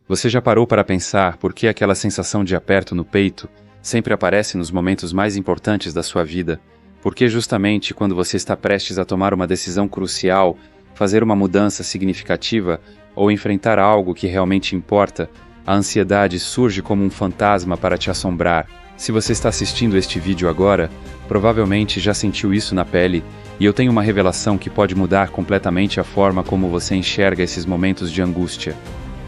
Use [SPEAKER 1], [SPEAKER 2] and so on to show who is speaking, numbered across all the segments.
[SPEAKER 1] Você já parou para pensar por que aquela sensação de aperto no peito sempre aparece nos momentos mais importantes da sua vida? Porque justamente quando você está prestes a tomar uma decisão crucial, fazer uma mudança significativa ou enfrentar algo que realmente importa, a ansiedade surge como um fantasma para te assombrar. Se você está assistindo este vídeo agora, provavelmente já sentiu isso na pele, e eu tenho uma revelação que pode mudar completamente a forma como você enxerga esses momentos de angústia.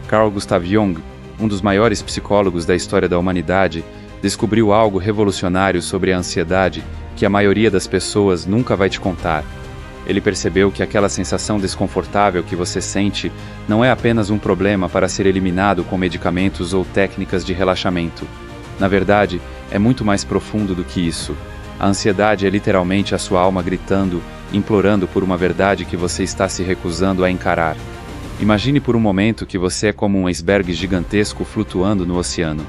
[SPEAKER 1] Carl Gustav Jung, um dos maiores psicólogos da história da humanidade, descobriu algo revolucionário sobre a ansiedade que a maioria das pessoas nunca vai te contar. Ele percebeu que aquela sensação desconfortável que você sente não é apenas um problema para ser eliminado com medicamentos ou técnicas de relaxamento. Na verdade, é muito mais profundo do que isso. A ansiedade é literalmente a sua alma gritando, implorando por uma verdade que você está se recusando a encarar. Imagine por um momento que você é como um iceberg gigantesco flutuando no oceano.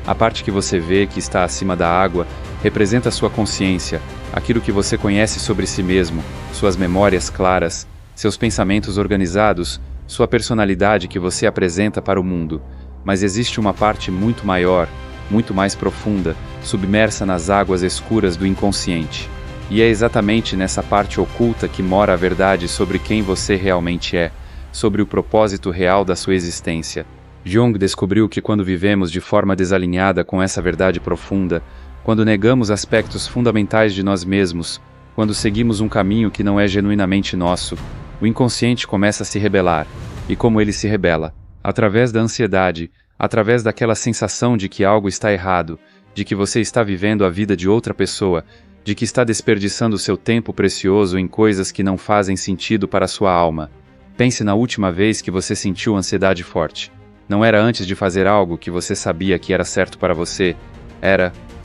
[SPEAKER 1] A parte que você vê que está acima da água representa sua consciência, aquilo que você conhece sobre si mesmo, suas memórias claras, seus pensamentos organizados, sua personalidade que você apresenta para o mundo. Mas existe uma parte muito maior, muito mais profunda, submersa nas águas escuras do inconsciente. E é exatamente nessa parte oculta que mora a verdade sobre quem você realmente é, sobre o propósito real da sua existência. Jung descobriu que quando vivemos de forma desalinhada com essa verdade profunda, quando negamos aspectos fundamentais de nós mesmos, quando seguimos um caminho que não é genuinamente nosso, o inconsciente começa a se rebelar. E como ele se rebela? Através da ansiedade, através daquela sensação de que algo está errado, de que você está vivendo a vida de outra pessoa, de que está desperdiçando seu tempo precioso em coisas que não fazem sentido para a sua alma. Pense na última vez que você sentiu ansiedade forte. Não era antes de fazer algo que você sabia que era certo para você.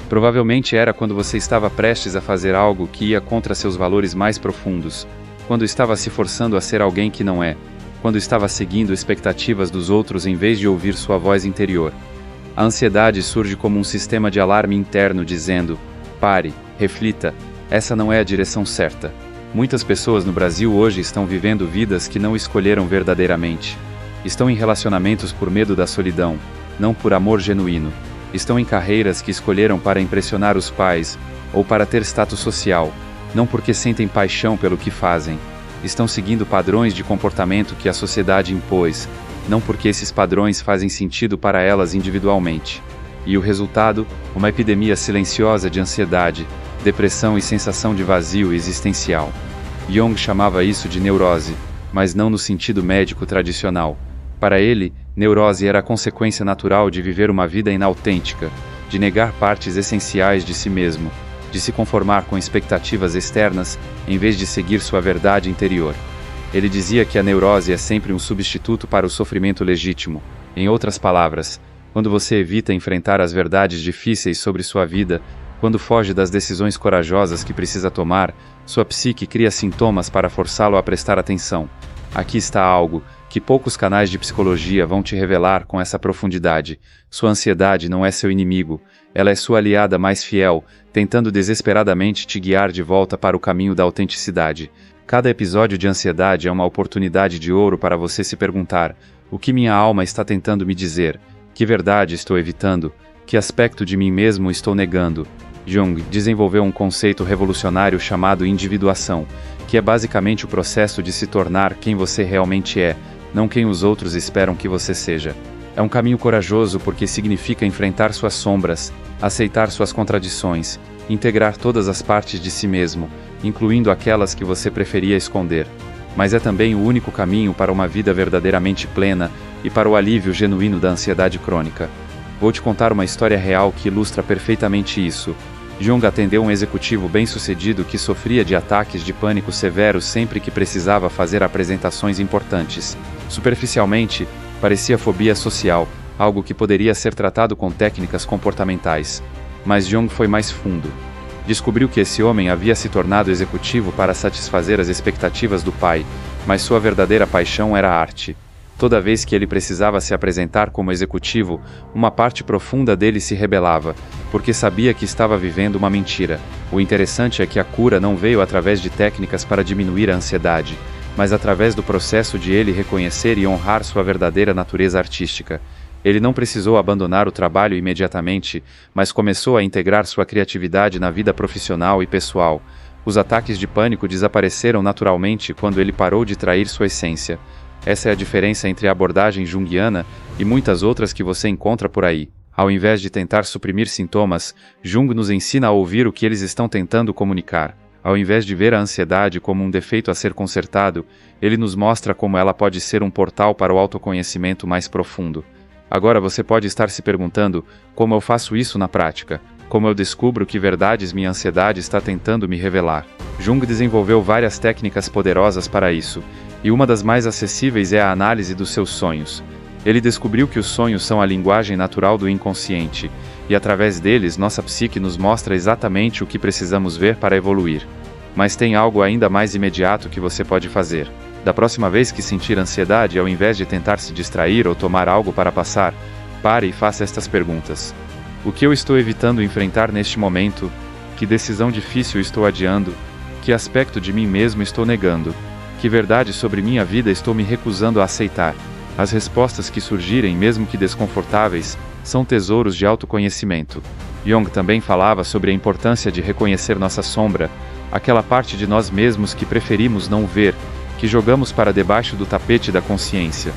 [SPEAKER 1] Provavelmente era quando você estava prestes a fazer algo que ia contra seus valores mais profundos, quando estava se forçando a ser alguém que não é, quando estava seguindo expectativas dos outros em vez de ouvir sua voz interior. A ansiedade surge como um sistema de alarme interno dizendo: pare, reflita, essa não é a direção certa. Muitas pessoas no Brasil hoje estão vivendo vidas que não escolheram verdadeiramente. Estão em relacionamentos por medo da solidão, não por amor genuíno. Estão em carreiras que escolheram para impressionar os pais, ou para ter status social, não porque sentem paixão pelo que fazem. Estão seguindo padrões de comportamento que a sociedade impôs, não porque esses padrões fazem sentido para elas individualmente. E o resultado? Uma epidemia silenciosa de ansiedade, depressão e sensação de vazio existencial. Jung chamava isso de neurose, mas não no sentido médico tradicional. Para ele, neurose era a consequência natural de viver uma vida inautêntica, de negar partes essenciais de si mesmo, de se conformar com expectativas externas em vez de seguir sua verdade interior. Ele dizia que a neurose é sempre um substituto para o sofrimento legítimo. Em outras palavras, quando você evita enfrentar as verdades difíceis sobre sua vida, quando foge das decisões corajosas que precisa tomar, sua psique cria sintomas para forçá-lo a prestar atenção. Aqui está algo que poucos canais de psicologia vão te revelar com essa profundidade. Sua ansiedade não é seu inimigo, ela é sua aliada mais fiel, tentando desesperadamente te guiar de volta para o caminho da autenticidade. Cada episódio de ansiedade é uma oportunidade de ouro para você se perguntar: o que minha alma está tentando me dizer? Que verdade estou evitando? Que aspecto de mim mesmo estou negando? Jung desenvolveu um conceito revolucionário chamado individuação, que é basicamente o processo de se tornar quem você realmente é, não quem os outros esperam que você seja. É um caminho corajoso porque significa enfrentar suas sombras, aceitar suas contradições, integrar todas as partes de si mesmo, incluindo aquelas que você preferia esconder. Mas é também o único caminho para uma vida verdadeiramente plena e para o alívio genuíno da ansiedade crônica. Vou te contar uma história real que ilustra perfeitamente isso. Jung atendeu um executivo bem-sucedido que sofria de ataques de pânico severos sempre que precisava fazer apresentações importantes. Superficialmente, parecia fobia social, algo que poderia ser tratado com técnicas comportamentais. Mas Jung foi mais fundo. Descobriu que esse homem havia se tornado executivo para satisfazer as expectativas do pai, mas sua verdadeira paixão era a arte. Toda vez que ele precisava se apresentar como executivo, uma parte profunda dele se rebelava, porque sabia que estava vivendo uma mentira. O interessante é que a cura não veio através de técnicas para diminuir a ansiedade, mas através do processo de ele reconhecer e honrar sua verdadeira natureza artística. Ele não precisou abandonar o trabalho imediatamente, mas começou a integrar sua criatividade na vida profissional e pessoal. Os ataques de pânico desapareceram naturalmente quando ele parou de trair sua essência. Essa é a diferença entre a abordagem junguiana e muitas outras que você encontra por aí. Ao invés de tentar suprimir sintomas, Jung nos ensina a ouvir o que eles estão tentando comunicar. Ao invés de ver a ansiedade como um defeito a ser consertado, ele nos mostra como ela pode ser um portal para o autoconhecimento mais profundo. Agora você pode estar se perguntando, como eu faço isso na prática? Como eu descubro que verdades minha ansiedade está tentando me revelar? Jung desenvolveu várias técnicas poderosas para isso, e uma das mais acessíveis é a análise dos seus sonhos. Ele descobriu que os sonhos são a linguagem natural do inconsciente, e através deles nossa psique nos mostra exatamente o que precisamos ver para evoluir. Mas tem algo ainda mais imediato que você pode fazer. Da próxima vez que sentir ansiedade, ao invés de tentar se distrair ou tomar algo para passar, pare e faça estas perguntas. O que eu estou evitando enfrentar neste momento? Que decisão difícil estou adiando? Que aspecto de mim mesmo estou negando? Que verdade sobre minha vida estou me recusando a aceitar? As respostas que surgirem, mesmo que desconfortáveis, são tesouros de autoconhecimento. Jung também falava sobre a importância de reconhecer nossa sombra, aquela parte de nós mesmos que preferimos não ver, que jogamos para debaixo do tapete da consciência.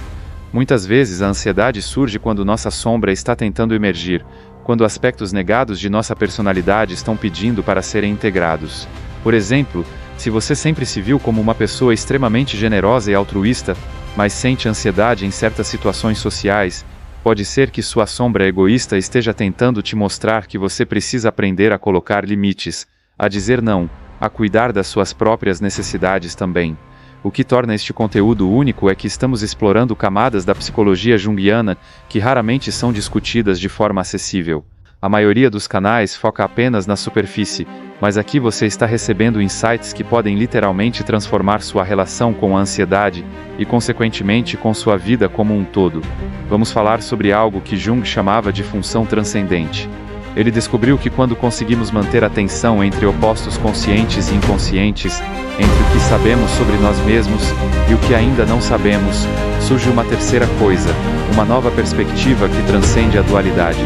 [SPEAKER 1] Muitas vezes a ansiedade surge quando nossa sombra está tentando emergir, quando aspectos negados de nossa personalidade estão pedindo para serem integrados. Por exemplo, se você sempre se viu como uma pessoa extremamente generosa e altruísta, mas sente ansiedade em certas situações sociais, pode ser que sua sombra egoísta esteja tentando te mostrar que você precisa aprender a colocar limites, a dizer não, a cuidar das suas próprias necessidades também. O que torna este conteúdo único é que estamos explorando camadas da psicologia junguiana que raramente são discutidas de forma acessível. A maioria dos canais foca apenas na superfície, mas aqui você está recebendo insights que podem literalmente transformar sua relação com a ansiedade e, consequentemente, com sua vida como um todo. Vamos falar sobre algo que Jung chamava de função transcendente. Ele descobriu que quando conseguimos manter a tensão entre opostos conscientes e inconscientes, entre o que sabemos sobre nós mesmos e o que ainda não sabemos, surge uma terceira coisa, uma nova perspectiva que transcende a dualidade.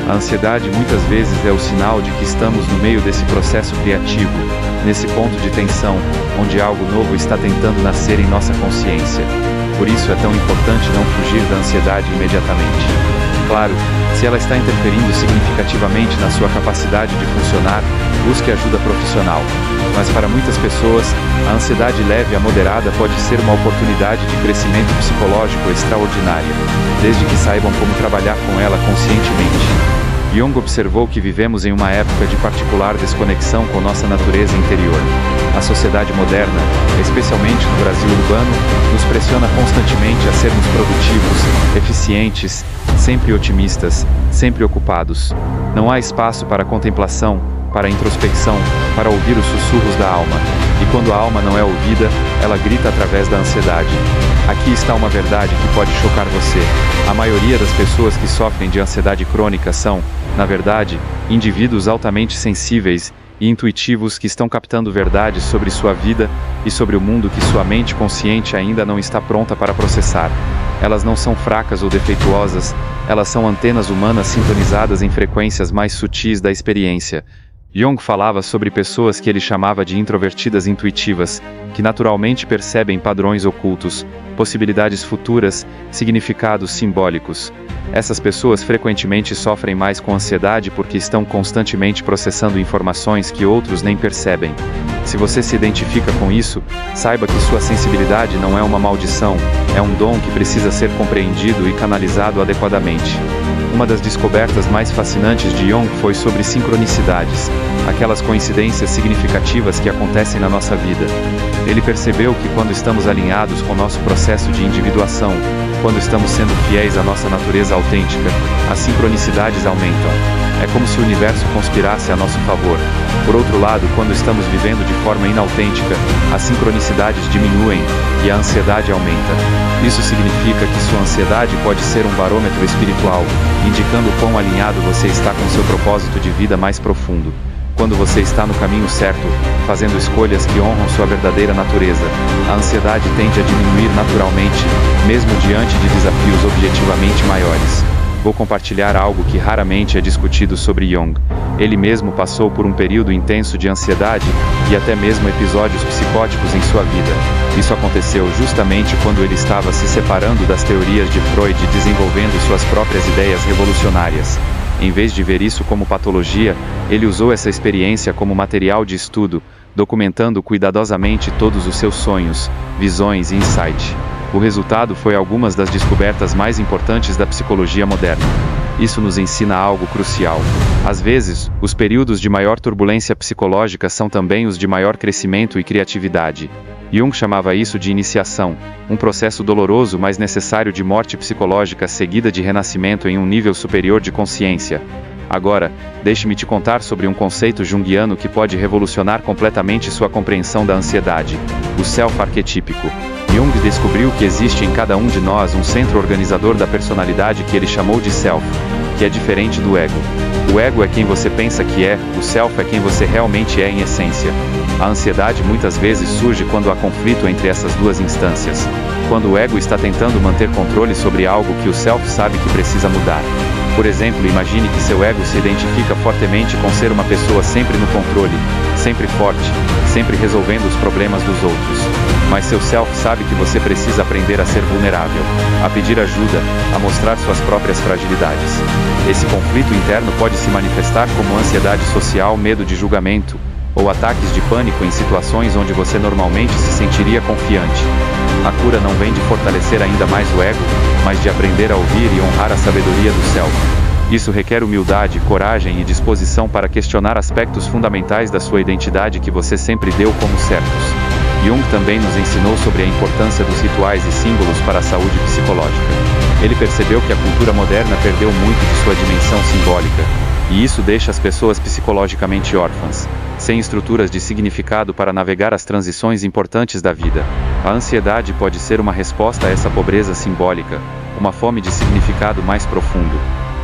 [SPEAKER 1] A ansiedade muitas vezes é o sinal de que estamos no meio desse processo criativo, nesse ponto de tensão, onde algo novo está tentando nascer em nossa consciência. Por isso é tão importante não fugir da ansiedade imediatamente. Claro, se ela está interferindo significativamente na sua capacidade de funcionar, busque ajuda profissional. Mas para muitas pessoas, a ansiedade leve a moderada pode ser uma oportunidade de crescimento psicológico extraordinária, desde que saibam como trabalhar com ela conscientemente. Jung observou que vivemos em uma época de particular desconexão com nossa natureza interior. A sociedade moderna, especialmente no Brasil urbano, nos pressiona constantemente a sermos produtivos, eficientes, sempre otimistas, sempre ocupados. Não há espaço para contemplação, para introspecção, para ouvir os sussurros da alma. E quando a alma não é ouvida, ela grita através da ansiedade. Aqui está uma verdade que pode chocar você. A maioria das pessoas que sofrem de ansiedade crônica são, na verdade, indivíduos altamente sensíveis e intuitivos que estão captando verdades sobre sua vida e sobre o mundo que sua mente consciente ainda não está pronta para processar. Elas não são fracas ou defeituosas, elas são antenas humanas sintonizadas em frequências mais sutis da experiência. Jung falava sobre pessoas que ele chamava de introvertidas intuitivas, que naturalmente percebem padrões ocultos, possibilidades futuras, significados simbólicos. Essas pessoas frequentemente sofrem mais com ansiedade porque estão constantemente processando informações que outros nem percebem. Se você se identifica com isso, saiba que sua sensibilidade não é uma maldição, é um dom que precisa ser compreendido e canalizado adequadamente. Uma das descobertas mais fascinantes de Jung foi sobre sincronicidades, aquelas coincidências significativas que acontecem na nossa vida. Ele percebeu que quando estamos alinhados com nosso processo de individuação, quando estamos sendo fiéis à nossa natureza autêntica, as sincronicidades aumentam. É como se o universo conspirasse a nosso favor. Por outro lado, quando estamos vivendo de forma inautêntica, as sincronicidades diminuem e a ansiedade aumenta. Isso significa que sua ansiedade pode ser um barômetro espiritual, indicando quão alinhado você está com seu propósito de vida mais profundo. Quando você está no caminho certo, fazendo escolhas que honram sua verdadeira natureza, a ansiedade tende a diminuir naturalmente, mesmo diante de desafios objetivamente maiores. vou compartilhar algo que raramente é discutido sobre Jung. Ele mesmo passou por um período intenso de ansiedade e até mesmo episódios psicóticos em sua vida. Isso aconteceu justamente quando ele estava se separando das teorias de Freud e desenvolvendo suas próprias ideias revolucionárias. Em vez de ver isso como patologia, ele usou essa experiência como material de estudo, documentando cuidadosamente todos os seus sonhos, visões e insights. O resultado foi algumas das descobertas mais importantes da psicologia moderna. Isso nos ensina algo crucial. Às vezes, os períodos de maior turbulência psicológica são também os de maior crescimento e criatividade. Jung chamava isso de iniciação, um processo doloroso mas necessário de morte psicológica seguida de renascimento em um nível superior de consciência. Agora, deixe-me te contar sobre um conceito junguiano que pode revolucionar completamente sua compreensão da ansiedade: o self arquetípico. Jung descobriu que existe em cada um de nós um centro organizador da personalidade que ele chamou de self, que é diferente do ego. O ego é quem você pensa que é, o self é quem você realmente é em essência. A ansiedade muitas vezes surge quando há conflito entre essas duas instâncias. Quando o ego está tentando manter controle sobre algo que o self sabe que precisa mudar. Por exemplo, imagine que seu ego se identifica fortemente com ser uma pessoa sempre no controle, sempre forte, sempre resolvendo os problemas dos outros. Mas seu self sabe que você precisa aprender a ser vulnerável, a pedir ajuda, a mostrar suas próprias fragilidades. Esse conflito interno pode se manifestar como ansiedade social, medo de julgamento, ou ataques de pânico em situações onde você normalmente se sentiria confiante. A cura não vem de fortalecer ainda mais o ego, mas de aprender a ouvir e honrar a sabedoria do self. Isso requer humildade, coragem e disposição para questionar aspectos fundamentais da sua identidade que você sempre deu como certos. Jung também nos ensinou sobre a importância dos rituais e símbolos para a saúde psicológica. Ele percebeu que a cultura moderna perdeu muito de sua dimensão simbólica, e isso deixa as pessoas psicologicamente órfãs, sem estruturas de significado para navegar as transições importantes da vida. A ansiedade pode ser uma resposta a essa pobreza simbólica, uma fome de significado mais profundo.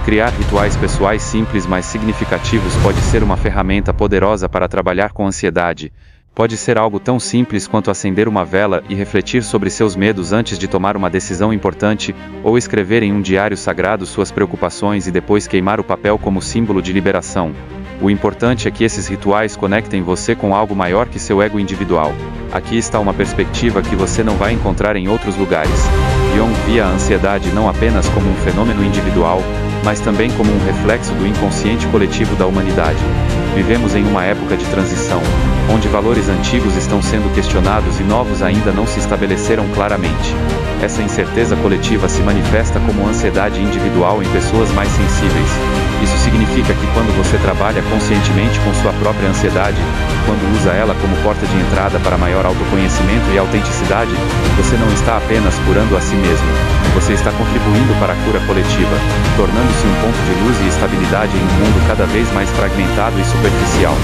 [SPEAKER 1] Criar rituais pessoais simples mas significativos pode ser uma ferramenta poderosa para trabalhar com ansiedade. Pode ser algo tão simples quanto acender uma vela e refletir sobre seus medos antes de tomar uma decisão importante, ou escrever em um diário sagrado suas preocupações e depois queimar o papel como símbolo de liberação. O importante é que esses rituais conectem você com algo maior que seu ego individual. Aqui está uma perspectiva que você não vai encontrar em outros lugares. Jung via a ansiedade não apenas como um fenômeno individual, mas também como um reflexo do inconsciente coletivo da humanidade. Vivemos em uma época de transição, onde valores antigos estão sendo questionados e novos ainda não se estabeleceram claramente. Essa incerteza coletiva se manifesta como ansiedade individual em pessoas mais sensíveis. Isso significa que quando você trabalha conscientemente com sua própria ansiedade, quando usa ela como porta de entrada para maior autoconhecimento e autenticidade, você não está apenas curando a si mesmo, você está contribuindo para a cura coletiva, tornando-se um ponto de luz e estabilidade em um mundo cada vez mais fragmentado e superficial.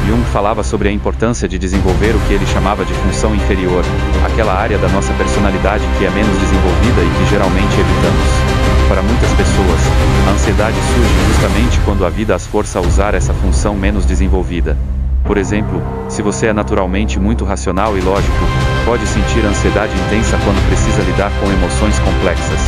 [SPEAKER 1] Jung falava sobre a importância de desenvolver o que ele chamava de função inferior, aquela área da nossa personalidade que é menos desenvolvida e que geralmente evitamos. Para muitas pessoas, a ansiedade surge justamente quando a vida as força a usar essa função menos desenvolvida. Por exemplo, se você é naturalmente muito racional e lógico, pode sentir ansiedade intensa quando precisa lidar com emoções complexas.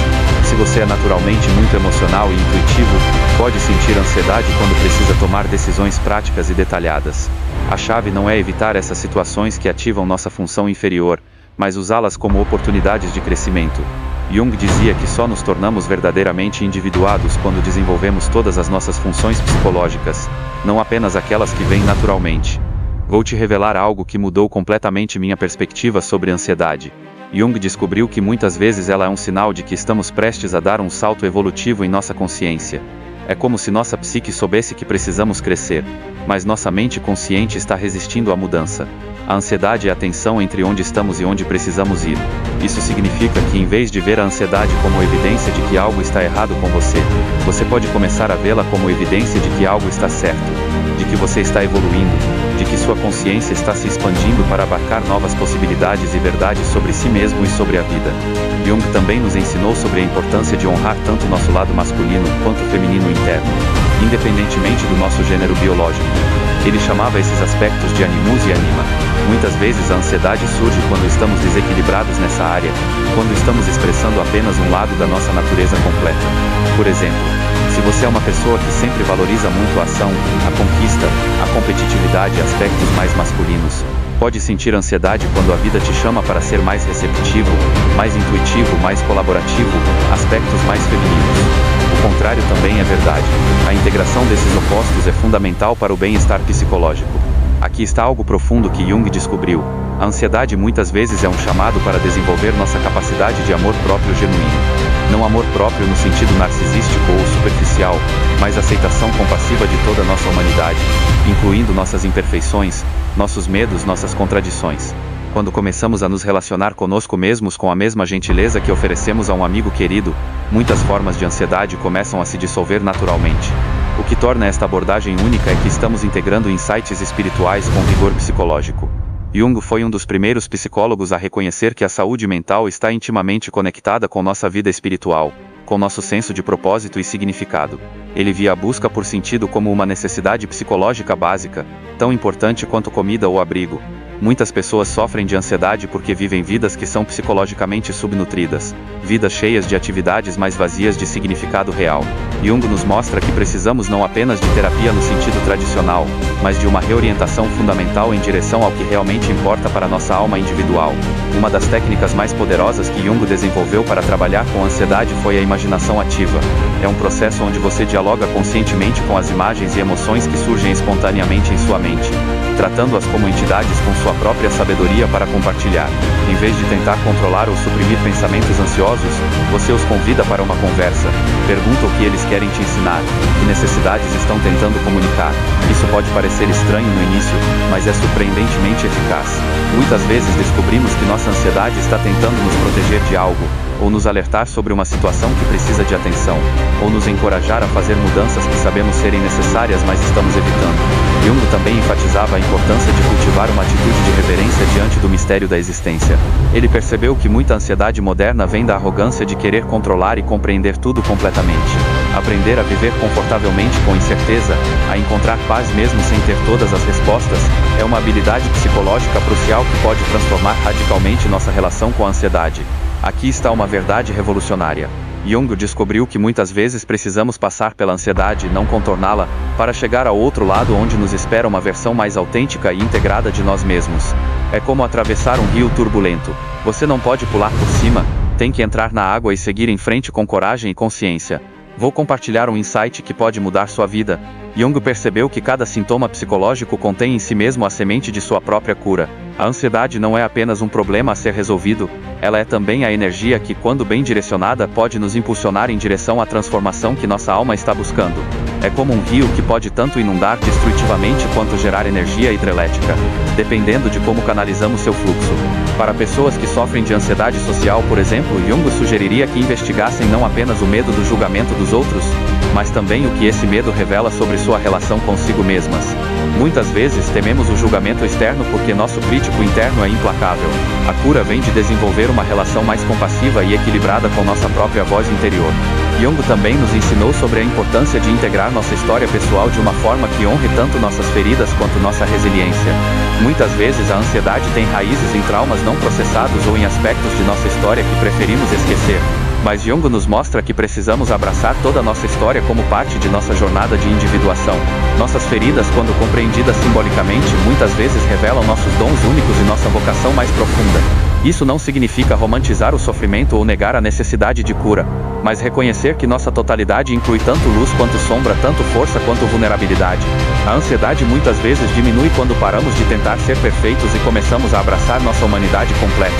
[SPEAKER 1] Se você é naturalmente muito emocional e intuitivo, pode sentir ansiedade quando precisa tomar decisões práticas e detalhadas. A chave não é evitar essas situações que ativam nossa função inferior, mas usá-las como oportunidades de crescimento. Jung dizia que só nos tornamos verdadeiramente individuados quando desenvolvemos todas as nossas funções psicológicas, não apenas aquelas que vêm naturalmente. Vou te revelar algo que mudou completamente minha perspectiva sobre ansiedade. Jung descobriu que muitas vezes ela é um sinal de que estamos prestes a dar um salto evolutivo em nossa consciência. É como se nossa psique soubesse que precisamos crescer, mas nossa mente consciente está resistindo à mudança. A ansiedade é a tensão entre onde estamos e onde precisamos ir. Isso significa que em vez de ver a ansiedade como evidência de que algo está errado com você, você pode começar a vê-la como evidência de que algo está certo, de que você está evoluindo, de que sua consciência está se expandindo para abarcar novas possibilidades e verdades sobre si mesmo e sobre a vida. Jung também nos ensinou sobre a importância de honrar tanto nosso lado masculino quanto feminino interno, independentemente do nosso gênero biológico. Ele chamava esses aspectos de animus e anima. Muitas vezes a ansiedade surge quando estamos desequilibrados nessa área, quando estamos expressando apenas um lado da nossa natureza completa. Por exemplo, se você é uma pessoa que sempre valoriza muito a ação, a conquista, a competitividade e aspectos mais masculinos, pode sentir ansiedade quando a vida te chama para ser mais receptivo, mais intuitivo, mais colaborativo, aspectos mais femininos. O contrário também é verdade. A integração desses opostos é fundamental para o bem-estar psicológico. Aqui está algo profundo que Jung descobriu. A ansiedade muitas vezes é um chamado para desenvolver nossa capacidade de amor próprio genuíno. Não amor próprio no sentido narcisístico ou superficial, mas aceitação compassiva de toda a nossa humanidade, incluindo nossas imperfeições, nossos medos, nossas contradições. Quando começamos a nos relacionar conosco mesmos com a mesma gentileza que oferecemos a um amigo querido, muitas formas de ansiedade começam a se dissolver naturalmente. O que torna esta abordagem única é que estamos integrando insights espirituais com rigor psicológico. Jung foi um dos primeiros psicólogos a reconhecer que a saúde mental está intimamente conectada com nossa vida espiritual, com nosso senso de propósito e significado. Ele via a busca por sentido como uma necessidade psicológica básica, tão importante quanto comida ou abrigo. Muitas pessoas sofrem de ansiedade porque vivem vidas que são psicologicamente subnutridas, vidas cheias de atividades mas vazias de significado real. Jung nos mostra que precisamos não apenas de terapia no sentido tradicional, mas de uma reorientação fundamental em direção ao que realmente importa para nossa alma individual. Uma das técnicas mais poderosas que Jung desenvolveu para trabalhar com a ansiedade foi a imaginação ativa. É um processo onde você dialoga conscientemente com as imagens e emoções que surgem espontaneamente em sua mente, tratando-as como entidades com sua própria sabedoria para compartilhar. Em vez de tentar controlar ou suprimir pensamentos ansiosos, você os convida para uma conversa. Pergunta o que eles querem te ensinar, que necessidades estão tentando comunicar. Isso pode parecer estranho no início, mas é surpreendentemente eficaz. Muitas vezes descobrimos que nossa ansiedade está tentando nos proteger de algo, ou nos alertar sobre uma situação que precisa de atenção, ou nos encorajar a fazer mudanças que sabemos serem necessárias mas estamos evitando. Jung também enfatizava a importância de cultivar uma atitude de reverência diante do mistério da existência. Ele percebeu que muita ansiedade moderna vem da arrogância de querer controlar e compreender tudo completamente. Aprender a viver confortavelmente com incerteza, a encontrar paz mesmo sem ter todas as respostas, é uma habilidade psicológica crucial que pode transformar radicalmente nossa relação com a ansiedade. Aqui está uma verdade revolucionária. Jung descobriu que muitas vezes precisamos passar pela ansiedade e não contorná-la, para chegar ao outro lado onde nos espera uma versão mais autêntica e integrada de nós mesmos. É como atravessar um rio turbulento. Você não pode pular por cima, tem que entrar na água e seguir em frente com coragem e consciência. Vou compartilhar um insight que pode mudar sua vida. Jung percebeu que cada sintoma psicológico contém em si mesmo a semente de sua própria cura. A ansiedade não é apenas um problema a ser resolvido, ela é também a energia que, quando bem direcionada, pode nos impulsionar em direção à transformação que nossa alma está buscando. É como um rio que pode tanto inundar destrutivamente quanto gerar energia hidrelétrica, dependendo de como canalizamos seu fluxo. Para pessoas que sofrem de ansiedade social, por exemplo, Jung sugeriria que investigassem não apenas o medo do julgamento dos outros, mas também o que esse medo revela sobre sua relação consigo mesmas. Muitas vezes tememos o julgamento externo porque nosso crítico interno é implacável. A cura vem de desenvolver uma relação mais compassiva e equilibrada com nossa própria voz interior. Jung também nos ensinou sobre a importância de integrar nossa história pessoal de uma forma que honre tanto nossas feridas quanto nossa resiliência. Muitas vezes a ansiedade tem raízes em traumas não processados ou em aspectos de nossa história que preferimos esquecer. Mas Jung nos mostra que precisamos abraçar toda a nossa história como parte de nossa jornada de individuação. Nossas feridas, quando compreendidas simbolicamente, muitas vezes revelam nossos dons únicos e nossa vocação mais profunda. Isso não significa romantizar o sofrimento ou negar a necessidade de cura, mas reconhecer que nossa totalidade inclui tanto luz quanto sombra, tanto força quanto vulnerabilidade. A ansiedade muitas vezes diminui quando paramos de tentar ser perfeitos e começamos a abraçar nossa humanidade completa.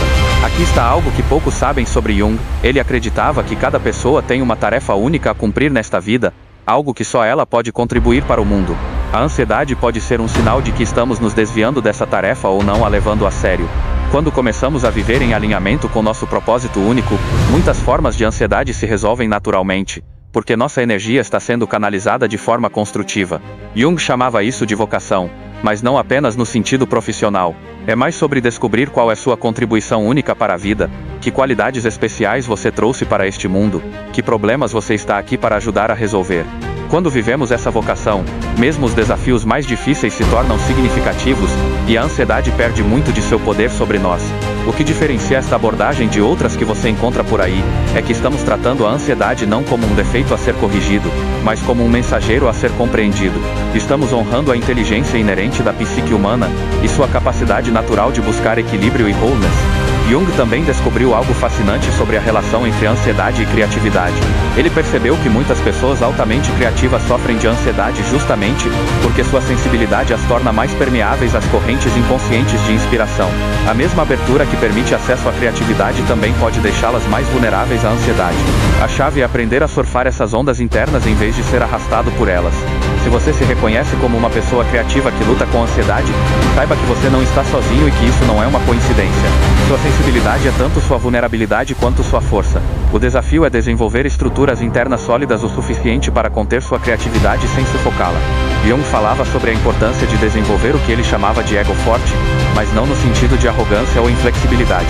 [SPEAKER 1] Aqui está algo que poucos sabem sobre Jung. Ele acreditava que cada pessoa tem uma tarefa única a cumprir nesta vida, algo que só ela pode contribuir para o mundo. A ansiedade pode ser um sinal de que estamos nos desviando dessa tarefa ou não a levando a sério. Quando começamos a viver em alinhamento com nosso propósito único, muitas formas de ansiedade se resolvem naturalmente, porque nossa energia está sendo canalizada de forma construtiva. Jung chamava isso de vocação, mas não apenas no sentido profissional. É mais sobre descobrir qual é sua contribuição única para a vida, que qualidades especiais você trouxe para este mundo, que problemas você está aqui para ajudar a resolver.
[SPEAKER 2] Quando vivemos essa vocação, mesmo os desafios mais difíceis se tornam significativos, e a ansiedade perde muito de seu poder sobre nós. O que diferencia esta abordagem de outras que você encontra por aí, é que estamos tratando a ansiedade não como um defeito a ser corrigido, mas como um mensageiro a ser compreendido. Estamos honrando a inteligência inerente da psique humana, e sua capacidade natural de buscar equilíbrio e wholeness. Jung também descobriu algo fascinante sobre a relação entre ansiedade e criatividade. Ele percebeu que muitas pessoas altamente criativas sofrem de ansiedade justamente porque sua sensibilidade as torna mais permeáveis às correntes inconscientes de inspiração. A mesma abertura que permite acesso à criatividade também pode deixá-las mais vulneráveis à ansiedade. A chave é aprender a surfar essas ondas internas em vez de ser arrastado por elas. Se você se reconhece como uma pessoa criativa que luta com ansiedade, saiba que você não está sozinho e que isso não é uma coincidência. Sua sensibilidade é tanto sua vulnerabilidade quanto sua força. O desafio é desenvolver estruturas internas sólidas o suficiente para conter sua criatividade sem sufocá-la. Jung falava sobre a importância de desenvolver o que ele chamava de ego forte, mas não no sentido de arrogância ou inflexibilidade.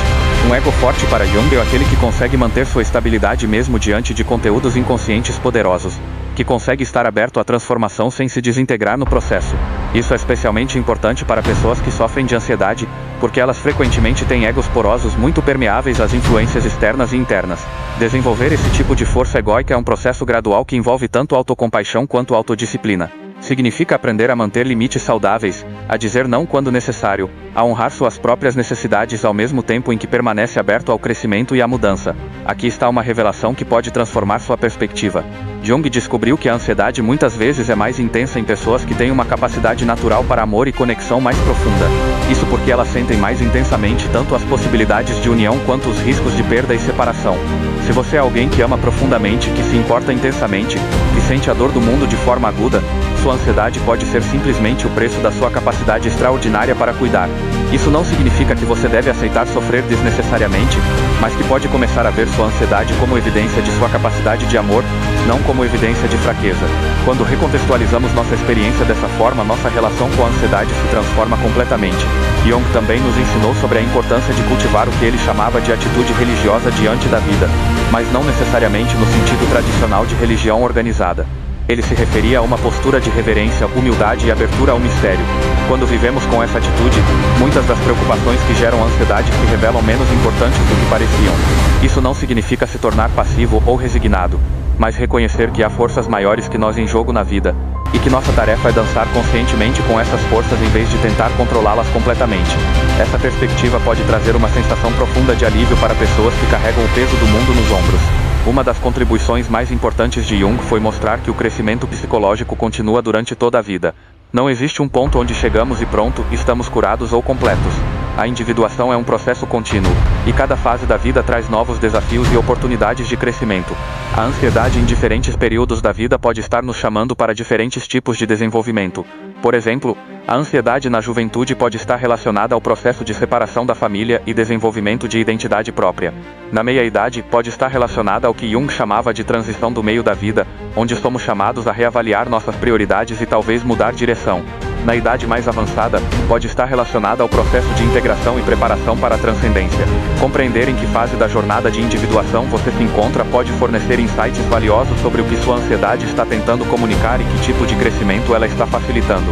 [SPEAKER 2] Um ego forte para Jung é aquele que consegue manter sua estabilidade mesmo diante de conteúdos inconscientes poderosos, que consegue estar aberto à transformação sem se desintegrar no processo. Isso é especialmente importante para pessoas que sofrem de ansiedade, porque elas frequentemente têm egos porosos muito permeáveis às influências externas e internas. Desenvolver esse tipo de força egóica é um processo gradual que envolve tanto autocompaixão quanto autodisciplina. Significa aprender a manter limites saudáveis, a dizer não quando necessário, a honrar suas próprias necessidades ao mesmo tempo em que permanece aberto ao crescimento e à mudança. Aqui está uma revelação que pode transformar sua perspectiva. Jung descobriu que a ansiedade muitas vezes é mais intensa em pessoas que têm uma capacidade natural para amor e conexão mais profunda. Isso porque elas sentem mais intensamente tanto as possibilidades de união quanto os riscos de perda e separação. Se você é alguém que ama profundamente, que se importa intensamente, que sente a dor do mundo de forma aguda, sua ansiedade pode ser simplesmente o preço da sua capacidade extraordinária para cuidar. Isso não significa que você deve aceitar sofrer desnecessariamente, mas que pode começar a ver sua ansiedade como evidência de sua capacidade de amor, não como evidência de fraqueza. Quando recontextualizamos nossa experiência dessa forma, nossa relação com a ansiedade se transforma completamente. Jung também nos ensinou sobre a importância de cultivar o que ele chamava de atitude religiosa diante da vida, mas não necessariamente no sentido tradicional de religião organizada. Ele se referia a uma postura de reverência, humildade e abertura ao mistério. Quando vivemos com essa atitude, muitas das preocupações que geram ansiedade se revelam menos importantes do que pareciam. Isso não significa se tornar passivo ou resignado, mas reconhecer que há forças maiores que nós em jogo na vida, e que nossa tarefa é dançar conscientemente com essas forças em vez de tentar controlá-las completamente. Essa perspectiva pode trazer uma sensação profunda de alívio para pessoas que carregam o peso do mundo nos ombros. Uma das contribuições mais importantes de Jung foi mostrar que o crescimento psicológico continua durante toda a vida. Não existe um ponto onde chegamos e pronto, estamos curados ou completos. A individuação é um processo contínuo, e cada fase da vida traz novos desafios e oportunidades de crescimento. A ansiedade em diferentes períodos da vida pode estar nos chamando para diferentes tipos de desenvolvimento. Por exemplo, a ansiedade na juventude pode estar relacionada ao processo de separação da família e desenvolvimento de identidade própria. Na meia-idade, pode estar relacionada ao que Jung chamava de transição do meio da vida, onde somos chamados a reavaliar nossas prioridades e talvez mudar direção. Na idade mais avançada, pode estar relacionada ao processo de integração e preparação para a transcendência. Compreender em que fase da jornada de individuação você se encontra pode fornecer insights valiosos sobre o que sua ansiedade está tentando comunicar e que tipo de crescimento ela está facilitando.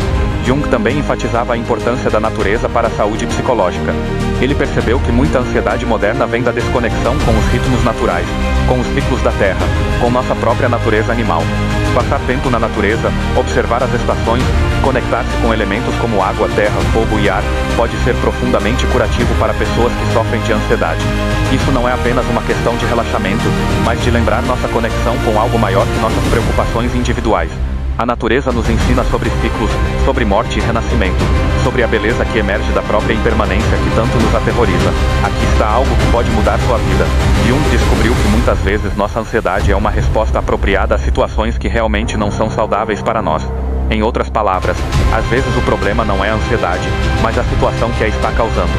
[SPEAKER 2] Jung também enfatizava a importância da natureza para a saúde psicológica. Ele percebeu que muita ansiedade moderna vem da desconexão com os ritmos naturais, com os ciclos da terra, com nossa própria natureza animal. Passar tempo na natureza, observar as estações, conectar-se com elementos como água, terra, fogo e ar, pode ser profundamente curativo para pessoas que sofrem de ansiedade. Isso não é apenas uma questão de relaxamento, mas de lembrar nossa conexão com algo maior que nossas preocupações individuais. A natureza nos ensina sobre ciclos, sobre morte e renascimento, sobre a beleza que emerge da própria impermanência que tanto nos aterroriza. Aqui está algo que pode mudar sua vida. Jung descobriu que muitas vezes nossa ansiedade é uma resposta apropriada a situações que realmente não são saudáveis para nós. Em outras palavras, às vezes o problema não é a ansiedade, mas a situação que a está causando.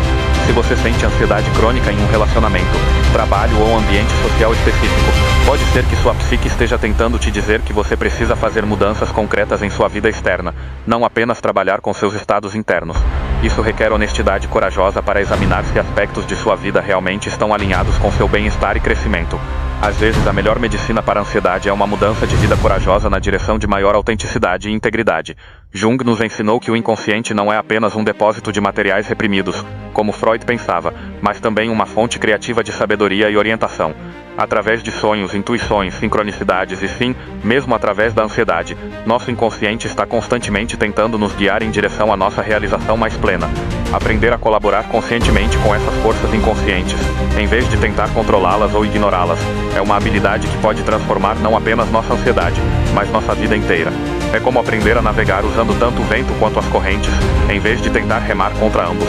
[SPEAKER 2] Se você sente ansiedade crônica em um relacionamento, trabalho ou ambiente social específico, pode ser que sua psique esteja tentando te dizer que você precisa fazer mudanças concretas em sua vida externa, não apenas trabalhar com seus estados internos. Isso requer honestidade corajosa para examinar se aspectos de sua vida realmente estão alinhados com seu bem-estar e crescimento. Às vezes, a melhor medicina para a ansiedade é uma mudança de vida corajosa na direção de maior autenticidade e integridade. Jung nos ensinou que o inconsciente não é apenas um depósito de materiais reprimidos, como Freud pensava, mas também uma fonte criativa de sabedoria e orientação. Através de sonhos, intuições, sincronicidades e sim, mesmo através da ansiedade, nosso inconsciente está constantemente tentando nos guiar em direção à nossa realização mais plena. Aprender a colaborar conscientemente com essas forças inconscientes, em vez de tentar controlá-las ou ignorá-las, é uma habilidade que pode transformar não apenas nossa ansiedade, mas nossa vida inteira. É como aprender a navegar usando tanto o vento quanto as correntes, em vez de tentar remar contra ambos.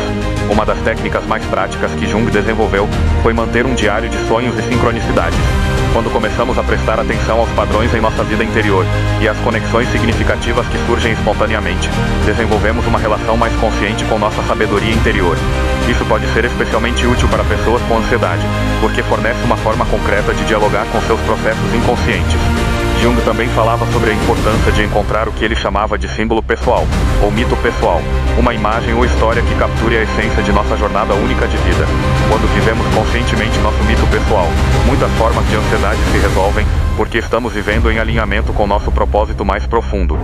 [SPEAKER 2] Uma das técnicas mais práticas que Jung desenvolveu foi manter um diário de sonhos e sincronicidades. Quando começamos a prestar atenção aos padrões em nossa vida interior e às conexões significativas que surgem espontaneamente, desenvolvemos uma relação mais consciente com nossa sabedoria interior. Isso pode ser especialmente útil para pessoas com ansiedade, porque fornece uma forma concreta de dialogar com seus processos inconscientes. Jung também falava sobre a importância de encontrar o que ele chamava de símbolo pessoal, ou mito pessoal, uma imagem ou história que capture a essência de nossa jornada única de vida. Quando vivemos conscientemente nosso mito pessoal, muitas formas de ansiedade se resolvem, porque estamos vivendo em alinhamento com nosso propósito mais profundo.